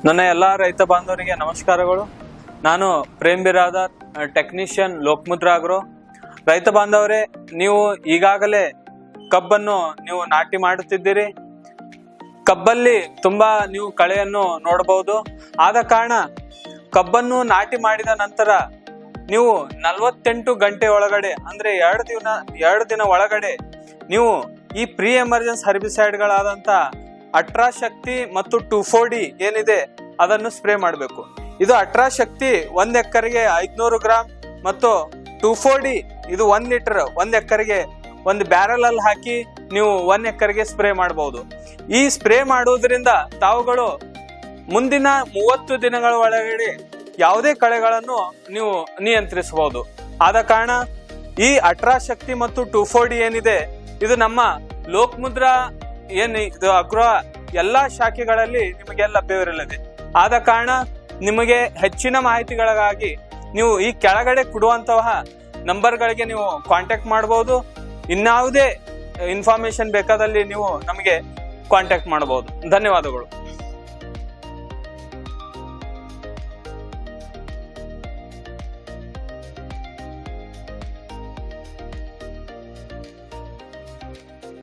ನನ್ನ ಎಲ್ಲ ರೈತ ಬಾಂಧವರಿಗೆ ನಮಸ್ಕಾರಗಳು. ನಾನು ಪ್ರೇಮ್ ಬಿರಾದರ್, ಟೆಕ್ನಿಷಿಯನ್ ಲೋಕಮುದ್ರಾ ಆಗ್ರೋ. ರೈತ ಬಾಂಧವರೇ, ನೀವು ಈಗಾಗಲೇ ಕಬ್ಬನ್ನು ನೀವು ನಾಟಿ ಮಾಡುತ್ತಿದ್ದೀರಿ. ಕಬ್ಬಲ್ಲಿ ತುಂಬಾ ನೀವು ಕಳೆಯನ್ನು ನೋಡಬಹುದು. ಆದ ಕಾರಣ ಕಬ್ಬನ್ನು ನಾಟಿ ಮಾಡಿದ ನಂತರ ನೀವು 48 ಗಂಟೆ ಒಳಗಡೆ ಅಂದ್ರೆ 2 ದಿನ ಒಳಗಡೆ ನೀವು ಈ ಪ್ರೀ ಎಮರ್ಜೆನ್ಸಿ ಹರ್ಬಿಸೈಡ್ಗಳಾದಂತ ಅಟ್ರಾಶಕ್ತಿ ಮತ್ತು 2,4-D ಏನಿದೆ ಅದನ್ನು ಸ್ಪ್ರೇ ಮಾಡಬೇಕು. ಇದು ಅಟ್ರಾಶಕ್ತಿ 1 ಎಕರೆಗೆ 500 ಗ್ರಾಂ ಮತ್ತು 2,4-D ಇದು 1 ಲೀಟರ್ 1 ಎಕರೆಗೆ ಒಂದು ಬ್ಯಾರಲ್ ಅಲ್ಲಿ ಹಾಕಿ ನೀವು 1 ಎಕರೆಗೆ ಸ್ಪ್ರೇ ಮಾಡಬಹುದು. ಈ ಸ್ಪ್ರೇ ಮಾಡುವುದರಿಂದ ತಾವುಗಳು ಮುಂದಿನ 30 ದಿನಗಳ ಒಳಗಡೆ ಯಾವುದೇ ಕಳೆಗಳನ್ನು ನೀವು ನಿಯಂತ್ರಿಸಬಹುದು. ಆದ ಕಾರಣ ಈ ಅಟ್ರಾಶಕ್ತಿ ಮತ್ತು 2,4-D ಏನಿದೆ ಇದು ನಮ್ಮ ಲೋಕಮುದ್ರಾ ಇದು ಅಗ್ರೋ ಎಲ್ಲಾ ಶಾಖೆಗಳಲ್ಲಿ ನಿಮಗೆ ಲಭ್ಯವಿರಲಿದೆ. ಆದ ಕಾರಣ ನಿಮಗೆ ಹೆಚ್ಚಿನ ಮಾಹಿತಿಗಳಿಗಾಗಿ ನೀವು ಈ ಕೆಳಗಡೆ ಕೊಡುವಂತಹ ನಂಬರ್ಗಳಿಗೆ ನೀವು ಕಾಂಟ್ಯಾಕ್ಟ್ ಮಾಡಬಹುದು. ಇನ್ಯಾವುದೇ ಇನ್ಫಾರ್ಮೇಶನ್ ಬೇಕಾದಲ್ಲಿ ನೀವು ನಮಗೆ ಕಾಂಟ್ಯಾಕ್ಟ್ ಮಾಡಬಹುದು. ಧನ್ಯವಾದಗಳು.